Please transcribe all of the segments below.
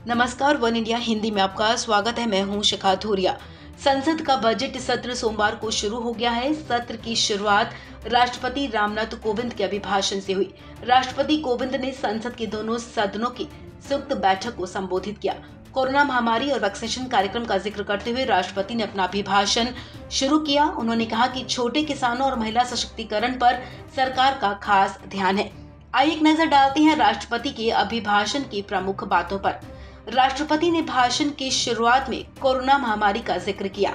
नमस्कार, one India Hindi में आपका स्वागत है। मैं हूं शिखा धूरिया। संसद का बजट सत्र सोमवार को शुरू हो गया है। सत्र की शुरुआत राष्ट्रपति रामनाथ कोविंद के अभिभाषण से हुई। राष्ट्रपति कोविंद ने संसद के दोनों सदनों की संयुक्त बैठक को संबोधित किया। कोरोना महामारी और वैक्सीनेशन कार्यक्रम का जिक्र करते हुए राष्ट्रपति ने अपना अभिभाषण शुरू किया। उन्होंने कहा कि छोटे किसानों और महिला सशक्तिकरण पर सरकार का खास ध्यान है। आइए एक नजर डालते हैं राष्ट्रपति के अभिभाषण की प्रमुख बातों पर। राष्ट्रपति ने भाषण की शुरुआत में कोरोना महामारी का जिक्र किया।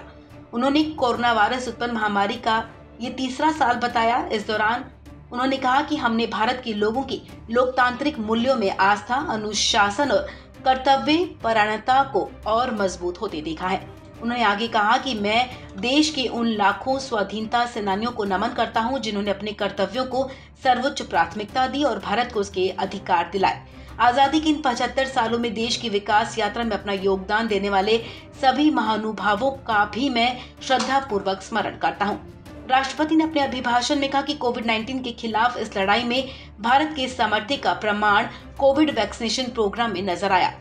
उन्होंने कोरोना वायरस उत्पन्न महामारी का ये तीसरा साल बताया। इस दौरान उन्होंने कहा कि हमने भारत के लोगों की लोकतांत्रिक मूल्यों में आस्था, अनुशासन और कर्तव्य परायणता को और मजबूत होते देखा है। उन्होंने आगे कहा कि मैं देश के उन लाखों स्वाधीनता सेनानियों को नमन करता हूं जिन्होंने अपने कर्तव्यों को सर्वोच्च प्राथमिकता दी और भारत को उसके अधिकार दिलाए। आजादी के इन 75 सालों में देश की विकास यात्रा में अपना योगदान देने वाले सभी महानुभावों का भी मैं श्रद्धा पूर्वक स्मरण करता हूं। राष्ट्रपति ने अपने अभिभाषण में कहा कि कोविड-19 के खिलाफ इस लड़ाई में भारत के सामर्थ्य का प्रमाण कोविड वैक्सीनेशन प्रोग्राम में नजर आया।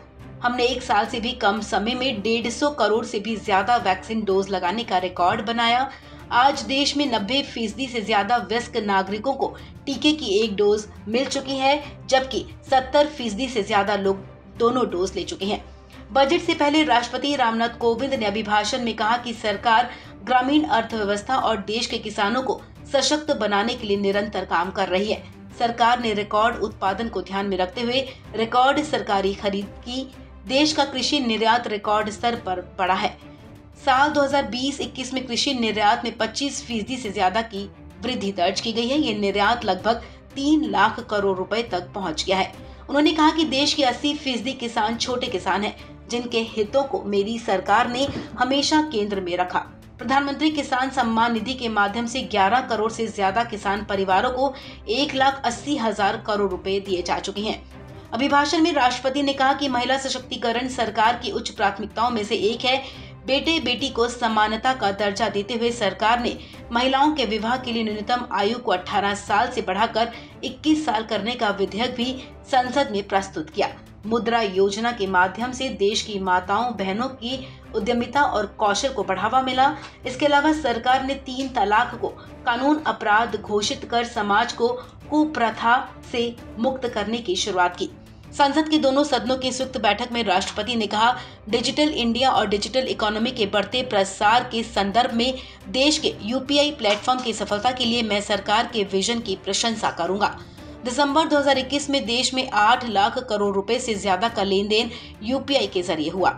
हमने एक साल से भी कम समय में 150 करोड़ से भी ज्यादा वैक्सीन डोज लगाने का रिकॉर्ड बनाया। आज देश में 90% से ज्यादा वयस्क नागरिकों को टीके की एक डोज मिल चुकी है, जबकि 70% से ज्यादा लोग दोनों डोज ले चुके हैं। बजट से पहले राष्ट्रपति रामनाथ कोविंद ने अभिभाषण में कहा कि सरकार ग्रामीण अर्थव्यवस्था और देश के किसानों को सशक्त बनाने के लिए निरंतर काम कर रही है। सरकार ने रिकॉर्ड उत्पादन को ध्यान में रखते हुए रिकॉर्ड सरकारी खरीद की। देश का कृषि निर्यात रिकॉर्ड स्तर पर बढ़ा है। साल 2020-21 में कृषि निर्यात में 25% से ज्यादा की वृद्धि दर्ज की गई है। ये निर्यात लगभग 3 लाख करोड़ रुपए तक पहुंच गया है। उन्होंने कहा कि देश के 80% किसान छोटे किसान हैं, जिनके हितों को मेरी सरकार ने हमेशा केंद्र में रखा। प्रधानमंत्री किसान सम्मान निधि के माध्यम से 11 करोड़ से ज्यादा किसान परिवारों को 1,80,000 करोड़ रुपए दिए जा चुके हैं। अभिभाषण में राष्ट्रपति ने कहा कि महिला सशक्तिकरण सरकार की उच्च प्राथमिकताओं में से एक है। बेटे बेटी को समानता का दर्जा देते हुए सरकार ने महिलाओं के विवाह के लिए न्यूनतम आयु को 18 साल से बढ़ाकर 21 साल करने का विधेयक भी संसद में प्रस्तुत किया। मुद्रा योजना के माध्यम से देश की माताओं बहनों की उद्यमिता और कौशल को बढ़ावा मिला। इसके अलावा सरकार ने 3 तलाक को कानून अपराध घोषित कर समाज को कुप्रथा से मुक्त करने की शुरुआत की। संसद के दोनों सदनों की संयुक्त बैठक में राष्ट्रपति ने कहा, डिजिटल इंडिया और डिजिटल इकोनॉमी के बढ़ते प्रसार के संदर्भ में देश के यूपीआई प्लेटफॉर्म की सफलता के लिए मैं सरकार के विजन की प्रशंसा करूंगा। दिसंबर 2021 में देश में 8 लाख करोड़ रुपए से ज्यादा का लेन देन यूपीआई के जरिए हुआ।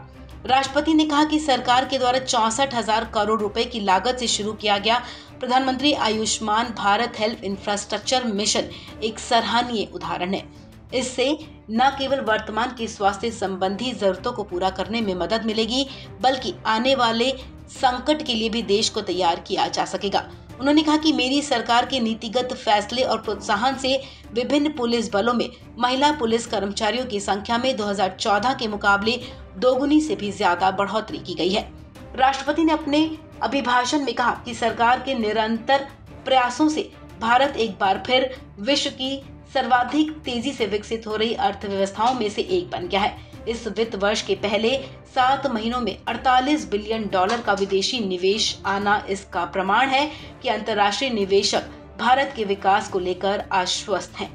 राष्ट्रपति ने कहा कि सरकार के द्वारा 64,000 करोड़ रुपए की लागत से शुरू किया गया प्रधानमंत्री Ayushman Bharat health infrastructure mission एक सराहनीय उदाहरण है। इससे न केवल वर्तमान की स्वास्थ्य संबंधी जरूरतों को पूरा करने में मदद मिलेगी, बल्कि आने वाले संकट के लिए भी देश को तैयार किया जा सकेगा। उन्होंने कहा कि मेरी सरकार के नीतिगत फैसले और प्रोत्साहन से विभिन्न पुलिस बलों में महिला पुलिस कर्मचारियों की संख्या में 2014 के मुकाबले दोगुनी से भी ज्यादा बढ़ोतरी की गई है। राष्ट्रपति ने अपने अभिभाषण में कहा कि सरकार के निरंतर प्रयासों से भारत एक बार फिर विश्व की सर्वाधिक तेजी से विकसित हो रही अर्थव्यवस्थाओं में से एक बन गया है। इस वित्त वर्ष के पहले 7 महीनों में $48 बिलियन का विदेशी निवेश आना इसका प्रमाण है कि अंतर्राष्ट्रीय निवेशक भारत के विकास को लेकर आश्वस्त हैं।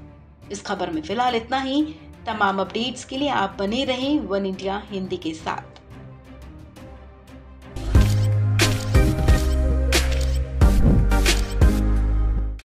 इस खबर में फिलहाल इतना ही। तमाम अपडेट्स के लिए आप बने रहें वन इंडिया हिंदी के साथ।